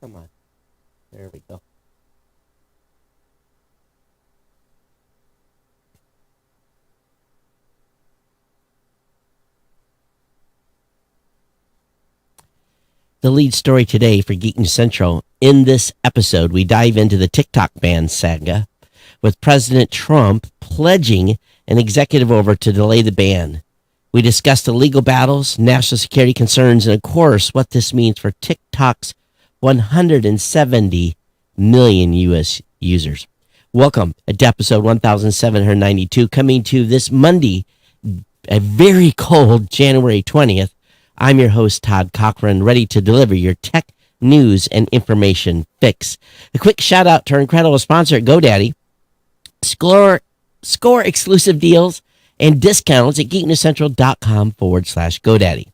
Come on. There we go. The lead story today for Geek News Central. In this episode, we dive into the TikTok ban saga with President Trump pledging an executive order to delay the ban. We discuss the legal battles, national security concerns, and of course, what this means for TikTok's 170 million U.S. users. Welcome to episode 1792, coming to this Monday, a very cold January 20th. I'm your host, Todd Cochran, ready to deliver your tech news and information fix. A quick shout out to our incredible sponsor at GoDaddy. Score exclusive deals and discounts at geeknewscentral.com/GoDaddy.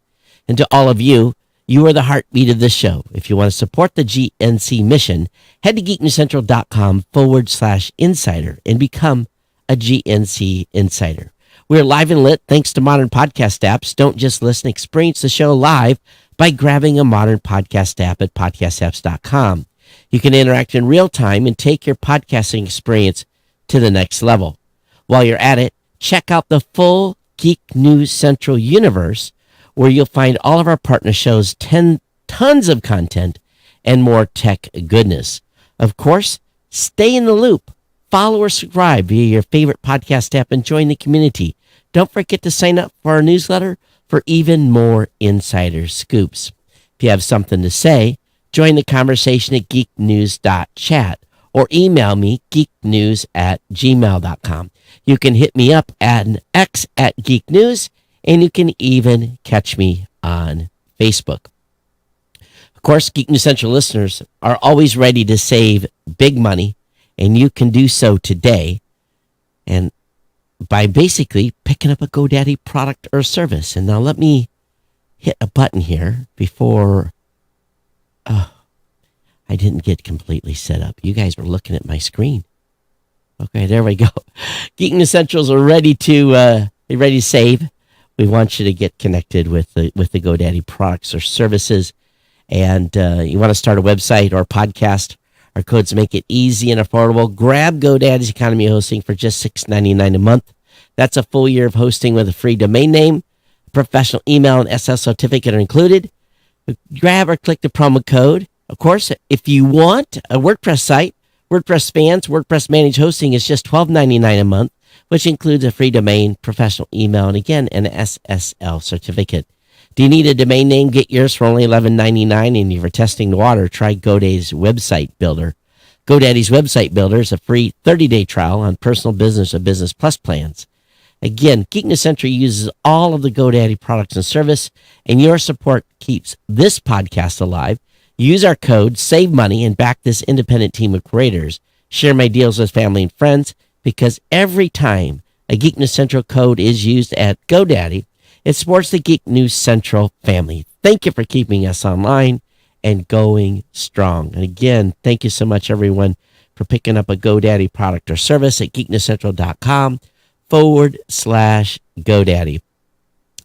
And to all of you, you are the heartbeat of this show. If you want to support the GNC mission, head to geeknewscentral.com/insider and become a GNC insider. We're live and lit thanks to modern podcast apps. Don't just listen, experience the show live by grabbing a modern podcast app at podcastapps.com. You can interact in real time and take your podcasting experience to the next level. While you're at it, check out the full Geek News Central universe, where you'll find all of our partner shows, tons of content, and more tech goodness. Of course, stay in the loop. Follow or subscribe via your favorite podcast app and join the community. Don't forget to sign up for our newsletter for even more insider scoops. If you have something to say, join the conversation at geeknews.chat or email me geeknews@gmail.com. You can hit me up at an X at Geek News, and you can even catch me on Facebook. Of course, Geek News Central listeners are always ready to save big money, and you can do so today and by basically picking up a GoDaddy product or service. And now let me hit a button here before I didn't get completely set up. You guys were looking at my screen. Okay, there we go. Geek News Centrals are ready to save. We want you to get connected with the GoDaddy products or services. And you want to start a website or a podcast. Our codes make it easy and affordable. Grab GoDaddy's economy hosting for just $6.99 a month. That's a full year of hosting with a free domain name. Professional email and SSL certificate are included. Grab or click the promo code. Of course, if you want a WordPress site, WordPress fans, WordPress managed hosting is just $12.99 a month, which includes a free domain, professional email, and again, an SSL certificate. Do you need a domain name? Get yours for only $11.99, and if you're testing the water, try GoDaddy's Website Builder. GoDaddy's Website Builder is a free 30-day trial on personal business or business plus plans. Again, Geek News Central uses all of the GoDaddy products and service, and your support keeps this podcast alive. Use our code, save money, and back this independent team of creators. Share my deals with family and friends, because every time a Geek News Central code is used at GoDaddy, it supports the Geek News Central family. Thank you for keeping us online and going strong. And again, thank you so much, everyone, for picking up a GoDaddy product or service at geeknewscentral.com/GoDaddy.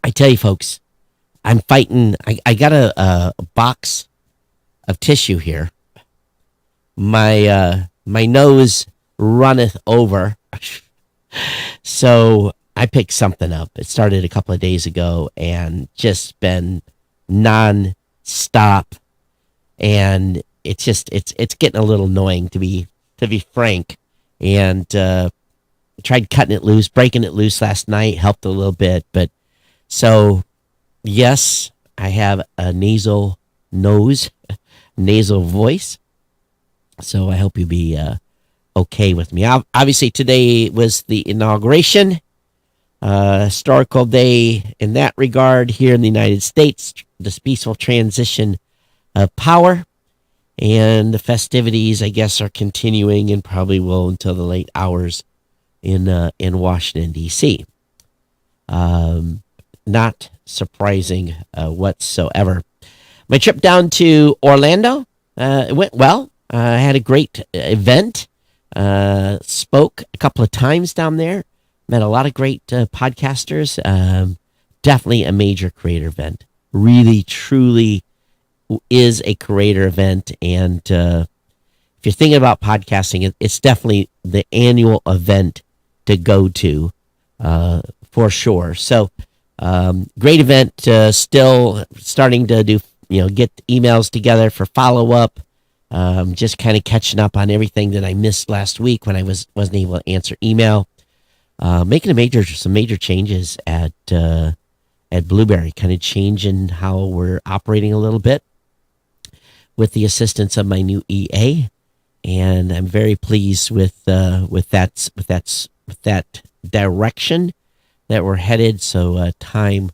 I tell you, folks, I'm fighting. I got a box of tissue here. My nose runneth over. So I picked something up. It started a couple of days ago and just been non-stop. And it's getting a little annoying to be frank. And tried cutting it loose, breaking it loose last night, helped a little bit. But so yes, I have a nasal voice. So I hope you'll be okay with me. Obviously, today was the inauguration. Historical day in that regard here in the United States, this peaceful transition of power, and the festivities, I guess, are continuing and probably will until the late hours in Washington, D.C. Not surprising whatsoever. My trip down to Orlando, it went well. I had a great event. Spoke a couple of times down there. Met a lot of great podcasters. Definitely a major creator event. Really, truly is a creator event, and if you're thinking about podcasting, it's definitely the annual event to go to for sure. So great event. Still starting to do, get emails together for follow up. Just kind of catching up on everything that I missed last week when I wasn't able to answer email. Making some major changes at Blueberry, kind of changing how we're operating a little bit with the assistance of my new EA. And I'm very pleased with that direction that we're headed. So time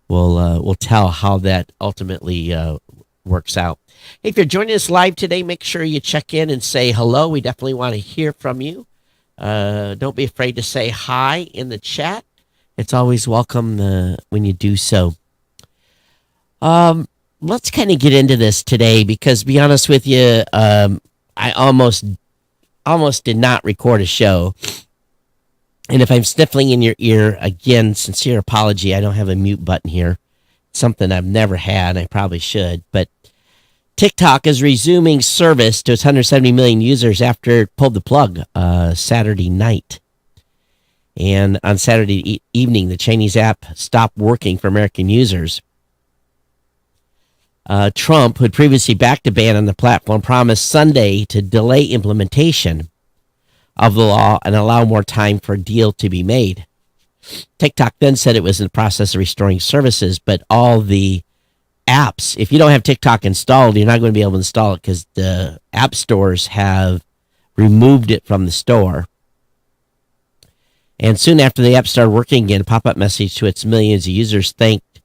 will tell how that ultimately works out. Hey, if you're joining us live today, make sure you check in and say hello. We definitely want to hear from you. Don't be afraid to say hi in the chat. It's always welcome when you do so. Let's kind of get into this today because, to be honest with you, I almost did not record a show. And if I'm sniffling in your ear, again, sincere apology. I don't have a mute button here. It's something I've never had. I probably should. But TikTok is resuming service to its 170 million users after it pulled the plug Saturday night. And on Saturday evening, the Chinese app stopped working for American users. Trump, who had previously backed a ban on the platform, promised Sunday to delay implementation of the law and allow more time for a deal to be made. TikTok then said it was in the process of restoring services, but all the apps, if you don't have TikTok installed, you're not going to be able to install it because the app stores have removed it from the store. And soon after the app started working again, a pop-up message to its millions of users thanked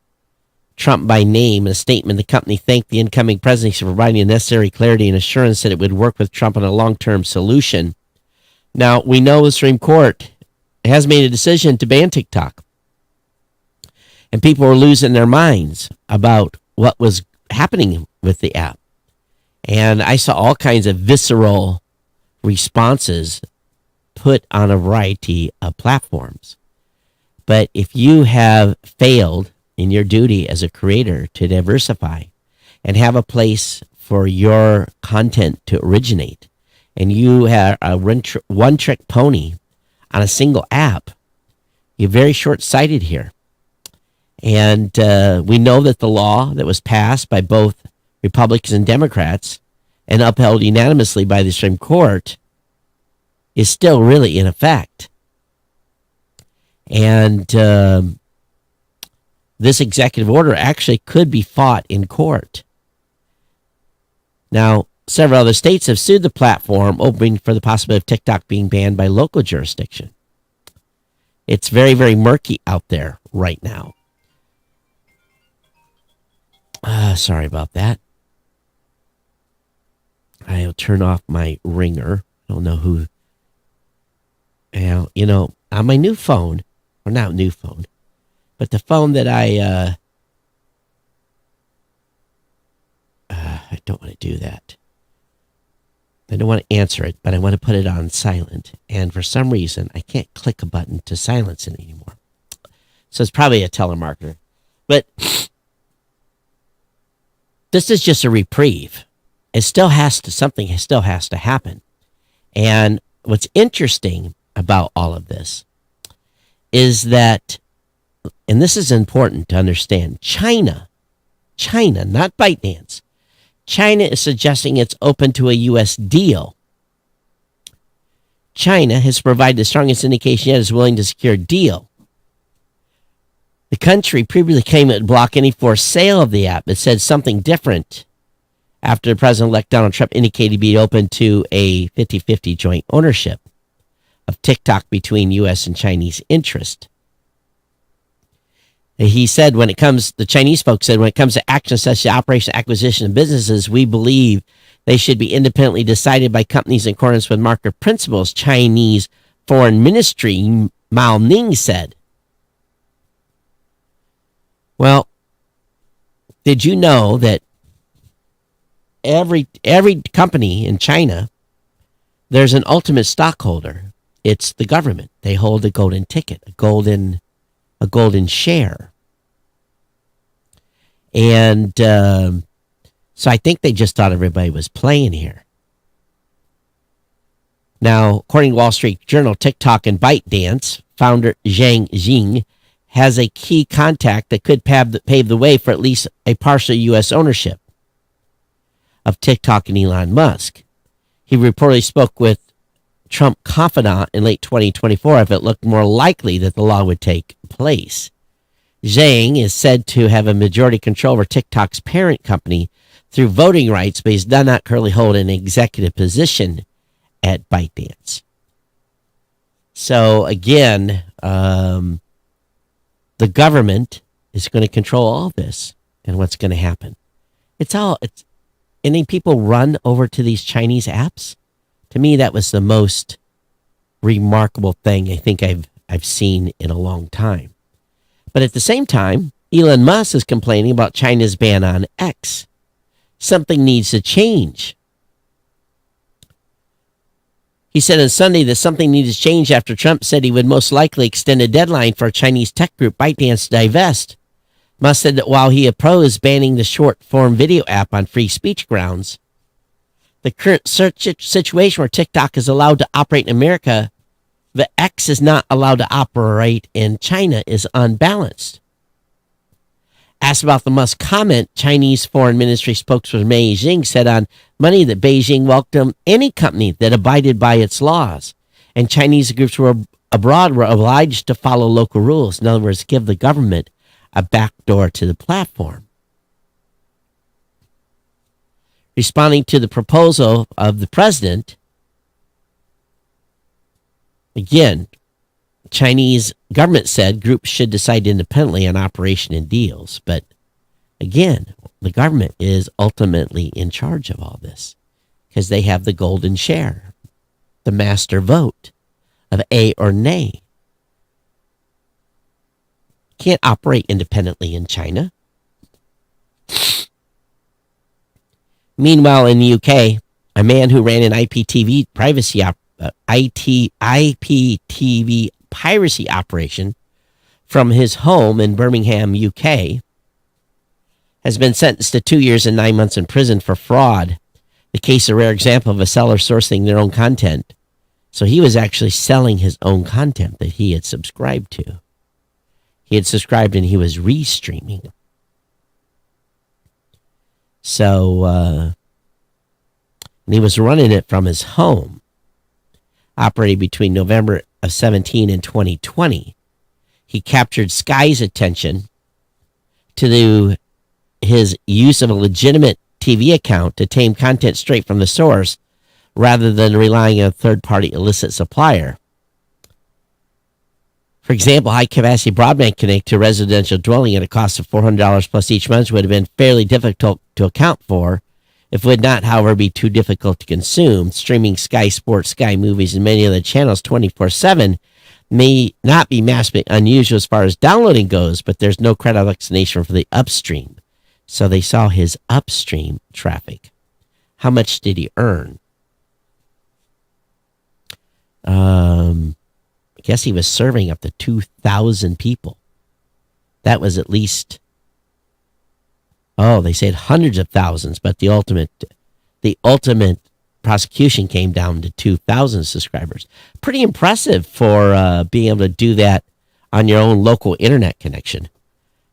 Trump by name. In a statement, the company thanked the incoming presidency for providing the necessary clarity and assurance that it would work with Trump on a long-term solution. Now, we know the Supreme Court has made a decision to ban TikTok. And people were losing their minds about what was happening with the app. And I saw all kinds of visceral responses put on a variety of platforms. But if you have failed in your duty as a creator to diversify and have a place for your content to originate, and you have a one-trick pony on a single app, you're very short-sighted here. And we know that the law that was passed by both Republicans and Democrats and upheld unanimously by the Supreme Court is still really in effect. And this executive order actually could be fought in court. Now, several other states have sued the platform, opening for the possibility of TikTok being banned by local jurisdiction. It's very, very murky out there right now. Sorry about that. I'll turn off my ringer. I don't know who. On my new phone, or not new phone, but the phone that I don't want to do that. I don't want to answer it, but I want to put it on silent. And for some reason, I can't click a button to silence it anymore. So it's probably a telemarketer. But this is just a reprieve. Something still has to happen. And what's interesting about all of this is that, and this is important to understand, China, not ByteDance, China is suggesting it's open to a U.S. deal. China has provided the strongest indication yet is willing to secure a deal. The country previously claimed it would block any forced sale of the app. It said something different after President-elect Donald Trump indicated he'd be open to a 50-50 joint ownership of TikTok between U.S. and Chinese interest. He said the Chinese folks said, when it comes to actions such as operation, acquisition of businesses, we believe they should be independently decided by companies in accordance with market principles, Chinese Foreign Ministry Mao Ning said. Well, did you know that every company in China, there's an ultimate stockholder? It's the government. They hold a golden ticket, a golden share. And So I think they just thought everybody was playing here. Now, according to Wall Street Journal, TikTok and ByteDance founder Zhang Jing has a key contact that could pave the way for at least a partial U.S. ownership of TikTok and Elon Musk. He reportedly spoke with Trump confidant in late 2024 if it looked more likely that the law would take place. Zhang is said to have a majority control over TikTok's parent company through voting rights, but he does not currently hold an executive position at ByteDance. So again, the government is going to control all this and what's going to happen. And then people run over to these Chinese apps. To me, that was the most remarkable thing I think I've seen in a long time. But at the same time, Elon Musk is complaining about China's ban on X. Something needs to change. He said on Sunday that something needed to change after Trump said he would most likely extend a deadline for a Chinese tech group, ByteDance, to divest. Musk said that while he opposed banning the short-form video app on free speech grounds, the current situation where TikTok is allowed to operate in America, but X is not allowed to operate in China, is unbalanced. Asked about the Musk comment, Chinese Foreign Ministry spokesperson Mei Jing said on Monday that Beijing welcomed any company that abided by its laws, and Chinese groups abroad were obliged to follow local rules. In other words, give the government a backdoor to the platform. Responding to the proposal of the president, again, Chinese government said groups should decide independently on operation and deals. But again, the government is ultimately in charge of all this because they have the golden share, the master vote of A or nay. Can't operate independently in China. Meanwhile, in the UK, a man who ran an IPTV piracy operation from his home in Birmingham, UK, has been sentenced to 2 years and 9 months in prison for fraud. The case is a rare example of a seller sourcing their own content. So he was actually selling his own content that he had subscribed to. He had subscribed and he was restreaming. So, and he was running it from his home, operating between November of 17 and 2020. He captured Sky's attention to his use of a legitimate TV account to tame content straight from the source rather than relying on a third-party illicit supplier. For example, high-capacity broadband connect to a residential dwelling at a cost of $400 plus each month would have been fairly difficult to account for. If it would not, however, be too difficult to consume, streaming Sky Sports, Sky Movies, and many other channels 24/7 may not be massively unusual as far as downloading goes, but there's no credible explanation for the upstream. So they saw his upstream traffic. How much did he earn? I guess he was serving up to 2,000 people. That was at least, they said hundreds of thousands, but the ultimate prosecution came down to 2,000 subscribers. Pretty impressive for being able to do that on your own local internet connection.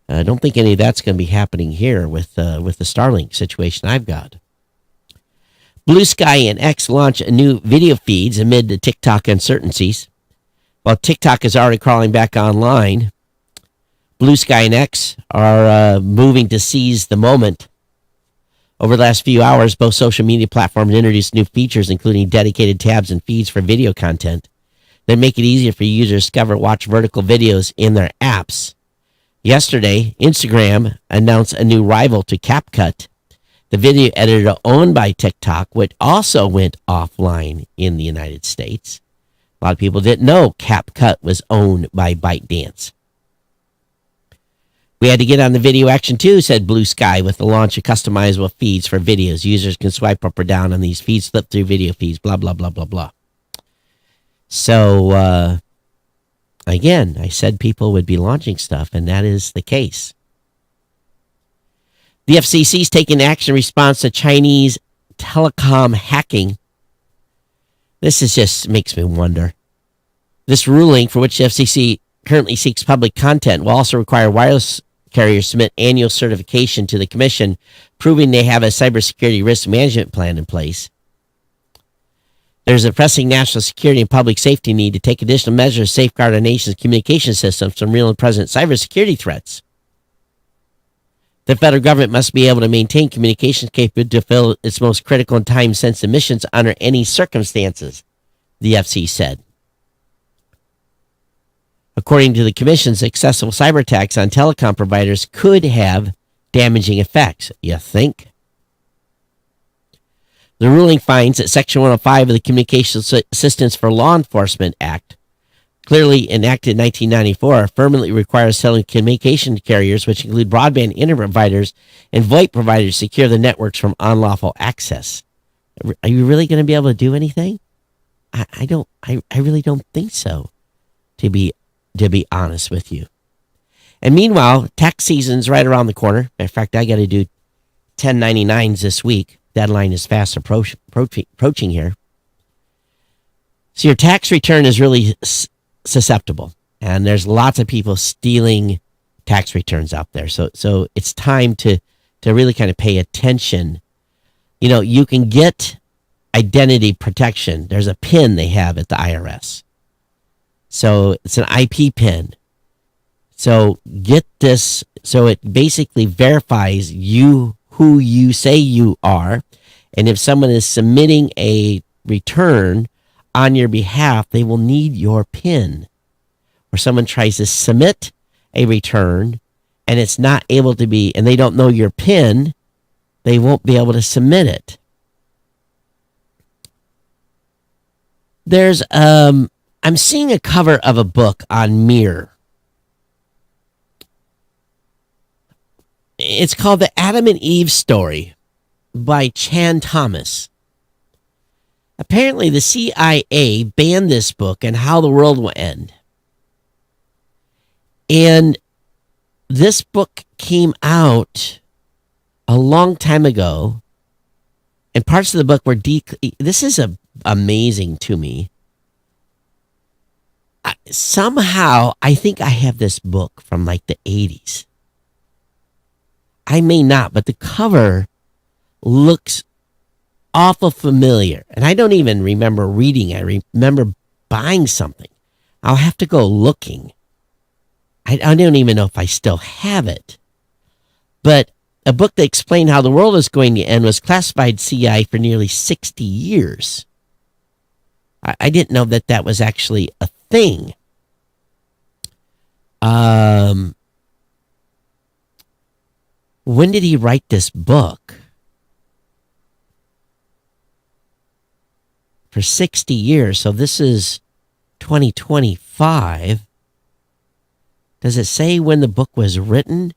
I don't think any of that's going to be happening here with the Starlink situation I've got. Blue Sky and X launch new video feeds amid the TikTok uncertainties. While TikTok is already crawling back online, Blue Sky and X are moving to seize the moment. Over the last few hours, both social media platforms introduced new features, including dedicated tabs and feeds for video content that make it easier for users to discover, watch vertical videos in their apps. Yesterday, Instagram announced a new rival to CapCut, the video editor owned by TikTok, which also went offline in the United States. A lot of people didn't know CapCut was owned by ByteDance. We had to get on the video action too, said Blue Sky, with the launch of customizable feeds for videos. Users can swipe up or down on these feeds, flip through video feeds, blah, blah, blah, blah, blah. So, again, I said people would be launching stuff, and that is the case. The FCC is taking action in response to Chinese telecom hacking. This is just makes me wonder. This ruling, for which the FCC currently seeks public content, will also require wireless carriers to submit annual certification to the commission, proving they have a cybersecurity risk management plan in place. There's a pressing national security and public safety need to take additional measures to safeguard our nation's communication systems from real and present cybersecurity threats. The federal government must be able to maintain communications capability to fulfill its most critical and time-sensitive missions under any circumstances, the FCC said. According to the commission, successful cyber attacks on telecom providers could have damaging effects. You think? The ruling finds that Section 105 of the Communications Assistance for Law Enforcement Act, clearly enacted in 1994, permanently requires telecommunication carriers, which include broadband internet providers and VoIP providers, to secure the networks from unlawful access. Are you really going to be able to do anything? I really don't think so, to be honest with you. And meanwhile, tax season's right around the corner. In fact, I got to do 1099s this week. Deadline is fast approaching here. So your tax return is really susceptible, and there's lots of people stealing tax returns out there. So it's time to really kind of pay attention. You know, you can get identity protection. There's a PIN they have at the IRS. So it's an IP PIN. So get this. So it basically verifies you, who you say you are. And if someone is submitting a return on your behalf, they will need your PIN. Or someone tries to submit a return and it's not able to be, and they don't know your PIN, they won't be able to submit it. There's, I'm seeing a cover of a book on Mirror. It's called The Adam and Eve Story by Chan Thomas. Apparently, the CIA banned this book and how the world will end. And this book came out a long time ago, and parts of the book were this is amazing to me. Somehow, I think I have this book from like the 80s. I may not, but the cover looks awful familiar. And I don't even remember reading it. I remember buying something. I'll have to go looking. I don't even know if I still have it. But a book that explained how the world is going to end was classified CIA for nearly 60 years. I didn't know that was actually a thing. When did he write this book? For 60 years. So this is 2025. Does it say when the book was written?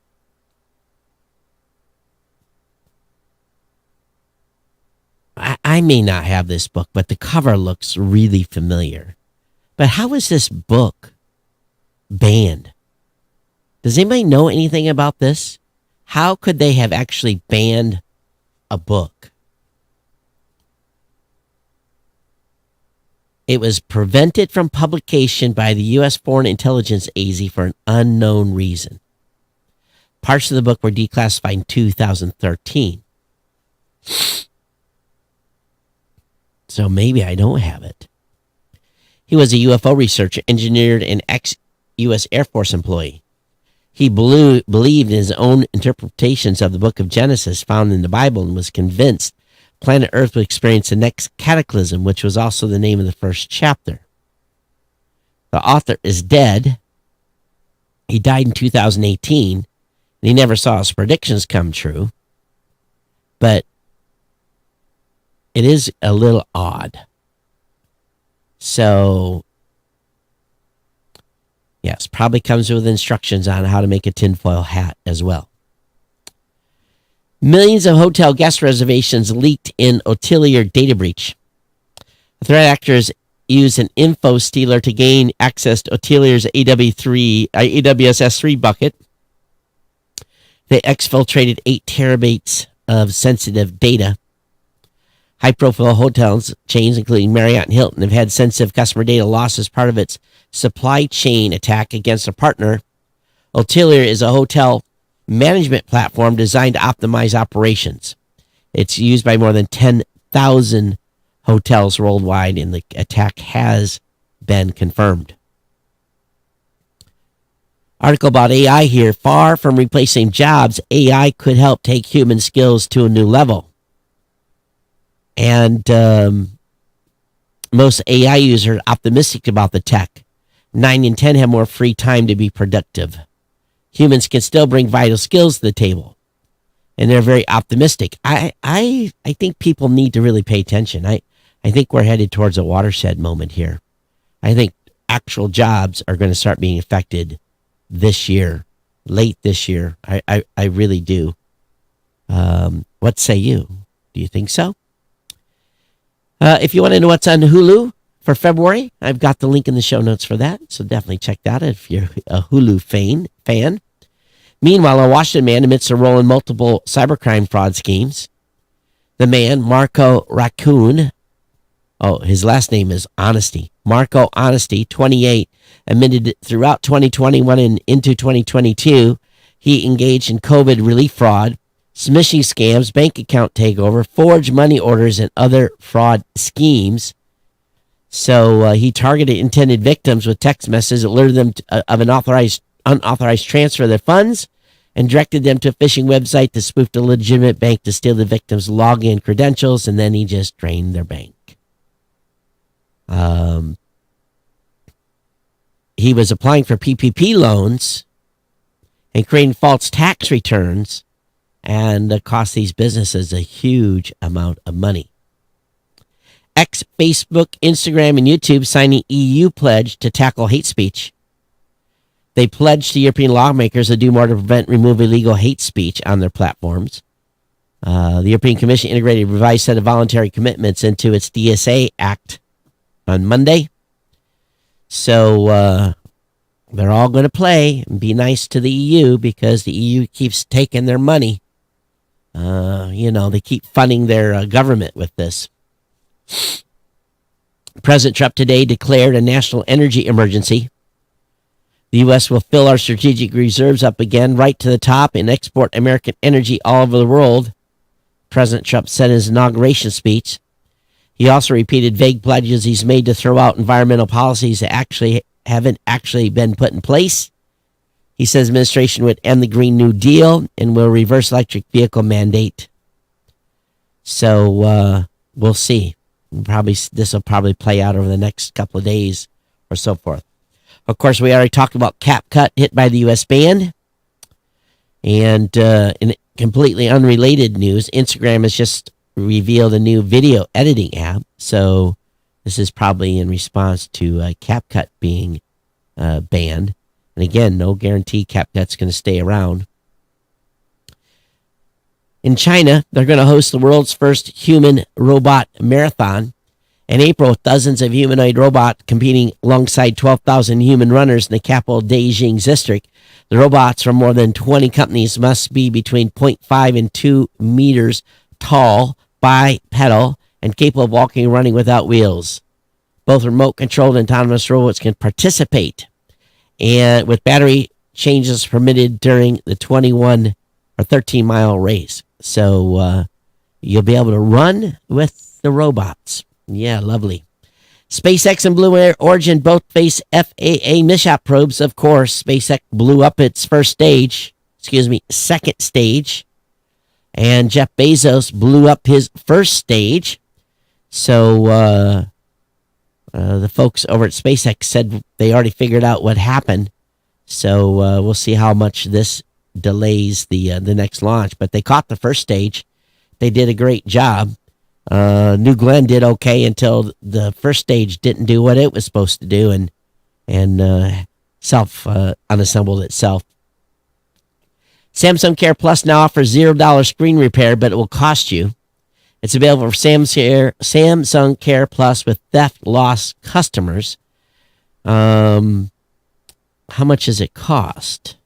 I may not have this book, but the cover looks really familiar. But how is this book banned? Does anybody know anything about this? How could they have actually banned a book? It was prevented from publication by the U.S. Foreign Intelligence Agency for an unknown reason. Parts of the book were declassified in 2013. So maybe I don't have it. He was a UFO researcher, engineer, and ex-U.S. Air Force employee. He believed in his own interpretations of the book of Genesis found in the Bible and was convinced planet Earth would experience the next cataclysm, which was also the name of the first chapter. The author is dead. He died in 2018, and he never saw his predictions come true. But it is a little odd. So, yes, probably comes with instructions on how to make a tinfoil hat as well. Millions of hotel guest reservations leaked in Hotelier data breach. The threat actors used an info stealer to gain access to Hotelier's AWS S3 bucket. They exfiltrated 8 terabytes of sensitive data. High-profile hotels chains, including Marriott and Hilton, have had sensitive customer data lost as part of its supply chain attack against a partner. Hotelier is a hotel management platform designed to optimize operations. It's used by more than 10,000 hotels worldwide, and the attack has been confirmed. Article about AI here. Far from replacing jobs, AI could help take human skills to a new level. And most AI users are optimistic about the tech. 9 in 10 have more free time to be productive. Humans can still bring vital skills to the table, and they're very optimistic. I think people need to really pay attention. I think we're headed towards a watershed moment here. I think actual jobs are going to start being affected this year, late this year. I really do. What say you? Do you think so? If you want to know what's on Hulu for February, I've got the link in the show notes for that. So definitely check that out if you're a Hulu fan. Meanwhile, a Washington man admits a role in multiple cybercrime fraud schemes. The man, Marco Raccoon, his last name is Honesty. Marco Honesty, 28, admitted throughout 2021 and into 2022, he engaged in COVID relief fraud, smishing scams, bank account takeover, forged money orders, and other fraud schemes. So he targeted intended victims with text messages, alerted them of an unauthorized transfer of their funds, and directed them to a phishing website that spoofed a legitimate bank to steal the victim's login credentials, and then he just drained their bank. He was applying for PPP loans and creating false tax returns, and cost these businesses a huge amount of money. X, Facebook, Instagram, and YouTube signing EU pledge to tackle hate speech. They pledged to European lawmakers to do more to prevent, remove illegal hate speech on their platforms. The European Commission integrated a revised set of voluntary commitments into its DSA Act on Monday. So they're all going to play and be nice to the EU because the EU keeps taking their money. They keep funding their government with this. President Trump today declared a national energy emergency. The U.S. will fill our strategic reserves up again right to the top and export American energy all over the world, President Trump said in his inauguration speech. He also repeated vague pledges he's made to throw out environmental policies that haven't been put in place. He says administration would end the Green New Deal and will reverse electric vehicle mandate. So we'll see. This will probably play out over the next couple of days or so forth. Of course, we already talked about CapCut hit by the U.S. ban. And in completely unrelated news, Instagram has just revealed a new video editing app. So this is probably in response to CapCut being banned. And again, no guarantee CapCut's going to stay around. In China, they're going to host the world's first human robot marathon. In April, dozens of humanoid robots competing alongside 12,000 human runners in the capital Beijing's district. The robots from more than 20 companies must be between 0.5 and 2 meters tall, bipedal, and capable of walking and running without wheels. Both remote-controlled and autonomous robots can participate, and with battery changes permitted during the 21 or 13-mile race. So you'll be able to run with the robots. Yeah, lovely. SpaceX and Blue Origin both face FAA mishap probes, of course. SpaceX blew up its second stage. And Jeff Bezos blew up his first stage. So the folks over at SpaceX said they already figured out what happened. So we'll see how much this delays the next launch. But they caught the first stage. They did a great job. New Glenn did okay until the first stage didn't do what it was supposed to do and unassembled itself. Samsung Care Plus now offers $0 screen repair, but it will cost you. It's available for Samsung Care Plus with theft loss customers. How much does it cost?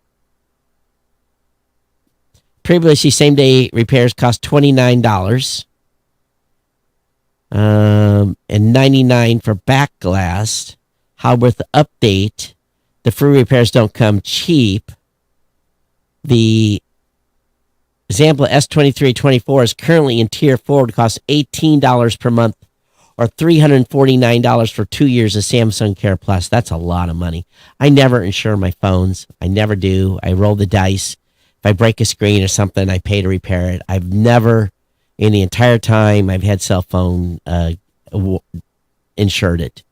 Previously, same-day repairs cost $29 and $99 for back glass. However, with the update, the free repairs don't come cheap. The example S2324 is currently in Tier 4. It costs $18 per month or $349 for 2 years of Samsung Care Plus. That's a lot of money. I never insure my phones. I never do. I roll the dice. If I break a screen or something, I pay to repair it. I've never, in the entire time I've had cell phone, insured it.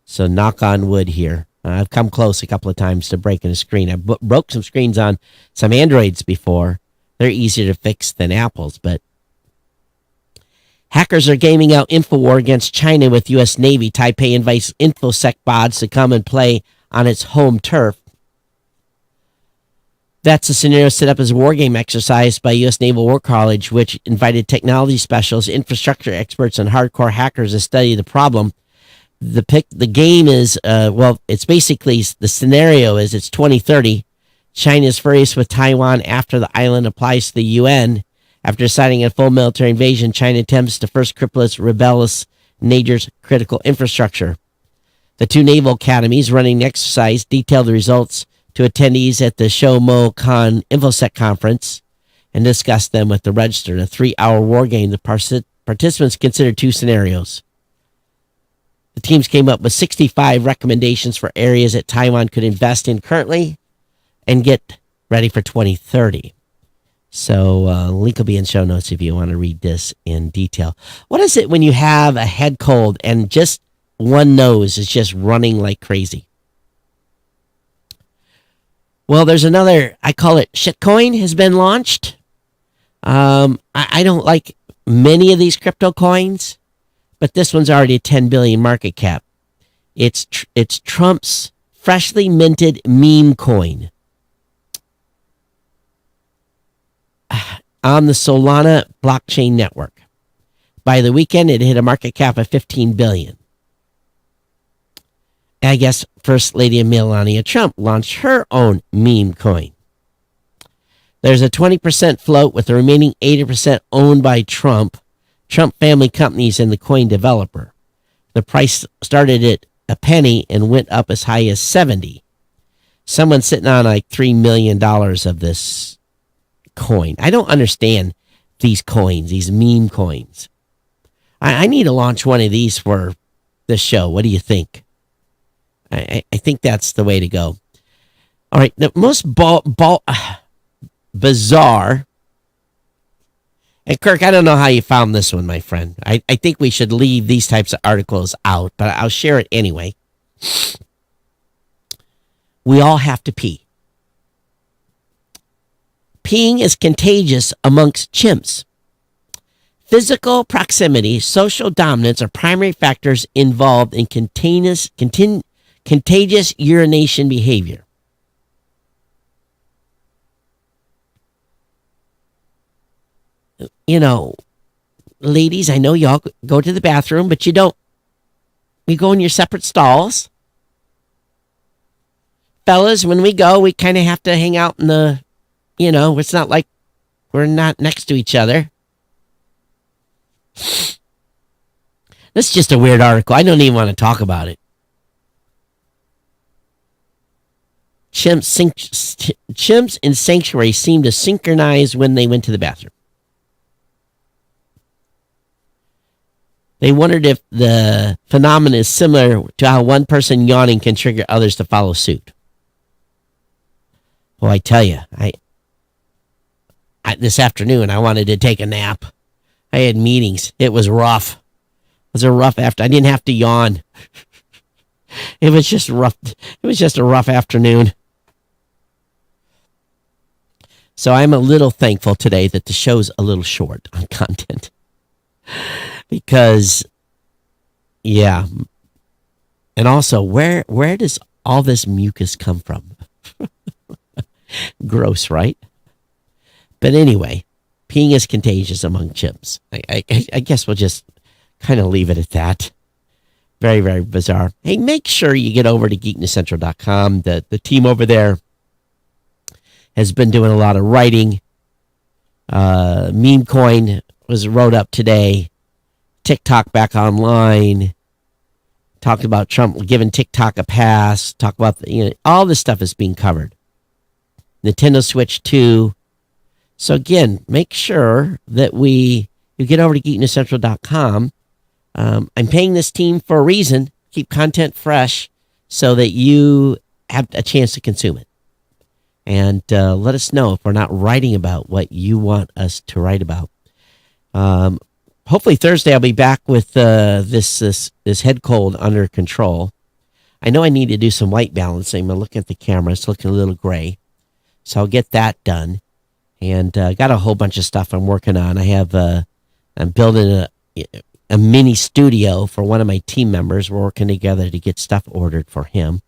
So knock on wood here. I've come close a couple of times to breaking a screen. I broke some screens on some Androids before. They're easier to fix than Apple's, but hackers are gaming out InfoWar against China with U.S. Navy. Taipei invites InfoSec bots to come and play on its home turf. That's a scenario set up as a war game exercise by U.S. Naval War College, which invited technology specialists, infrastructure experts, and hardcore hackers to study the problem. The game is, it's basically, the scenario is it's 2030. China is furious with Taiwan after the island applies to the UN. After deciding a full military invasion, China attempts to first cripple its rebellious nature's critical infrastructure. The two naval academies running the exercise detailed the results to attendees at the Shoumo Con InfoSec conference and discussed them with the register. In a 3-hour war game, the participants considered two scenarios. The teams came up with 65 recommendations for areas that Taiwan could invest in currently and get ready for 2030. So link will be in show notes if you want to read this in detail. What is it when you have a head cold and just one nose is just running like crazy? Well, there's another, I call it shitcoin, has been launched. I don't like many of these crypto coins, but this one's already a 10 billion market cap. It's Trump's freshly minted meme coin. On the Solana blockchain network. By the weekend, it hit a market cap of 15 billion. I guess First Lady Melania Trump launched her own meme coin. There's a 20% float with the remaining 80% owned by Trump family companies, and the coin developer. The price started at a penny and went up as high as 70. Someone's sitting on like $3 million of this coin. I don't understand these coins, these meme coins. I need to launch one of these for this show. What do you think? I think that's the way to go. All right, the most bizarre, and Kirk, I don't know how you found this one, my friend. I think we should leave these types of articles out, but I'll share it anyway. We all have to pee. Peeing is contagious amongst chimps. Physical proximity, social dominance are primary factors involved in contagious urination behavior. You know, ladies, I know y'all go to the bathroom, but you don't. You go in your separate stalls. Fellas, when we go, we kind of have to hang out in the, it's not like we're not next to each other. This is just a weird article. I don't even want to talk about it. Chimps in sanctuaries seem to synchronize when they went to the bathroom. They wondered if the phenomenon is similar to how one person yawning can trigger others to follow suit. Well, I tell you, I this afternoon I wanted to take a nap. I had meetings. It was rough. It was a rough I didn't have to yawn. It was just rough. It was just a rough afternoon. So I'm a little thankful today that the show's a little short on content. Because, yeah. And also, where does all this mucus come from? Gross, right? But anyway, peeing is contagious among chimps. I guess we'll just kind of leave it at that. Very, very bizarre. Hey, make sure you get over to geeknewscentral.com. The team over there has been doing a lot of writing Meme coin was wrote up today. TikTok back online. Talked about Trump giving TikTok a pass. Talk about all this stuff is being covered. Nintendo Switch 2. So again, make sure that you get over to geeknewscentral.com. I'm paying this team for a reason. Keep content fresh so that you have a chance to consume it. And let us know if we're not writing about what you want us to write about. Hopefully Thursday I'll be back with this head cold under control. I know I need to do some white balancing. I'm looking at the camera. It's looking a little gray. So I'll get that done. And got a whole bunch of stuff I'm working on. I'm building a mini studio for one of my team members. We're working together to get stuff ordered for him.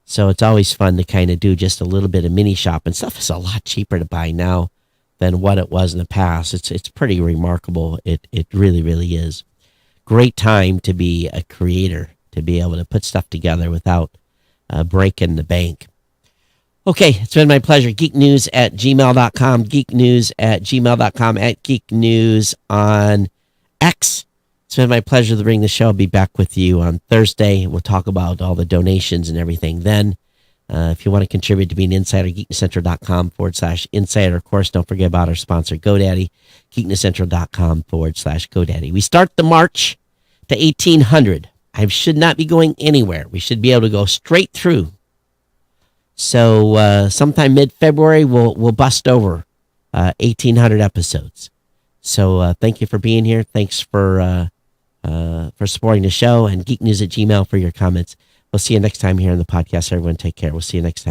So it's always fun to kind of do just a little bit of mini shop. And stuff is a lot cheaper to buy now than what it was in the past. It's pretty remarkable. It really, really is. Great time to be a creator, to be able to put stuff together without breaking the bank. Okay, it's been my pleasure. geeknews@gmail.com, geeknews@gmail.com, @geeknews on X. It's been my pleasure to bring the show. I'll be back with you on Thursday. We'll talk about all the donations and everything then. If you want to contribute to be an insider, geeknewscentral.com/insider. Of course, don't forget about our sponsor, GoDaddy, geeknewscentral.com/GoDaddy. We start the march to 1800. I should not be going anywhere. We should be able to go straight through. So sometime mid-February, we'll bust over 1,800 episodes. So thank you for being here. Thanks for supporting the show, and geeknews@gmail for your comments. We'll see you next time here on the podcast. Everyone take care. We'll see you next time.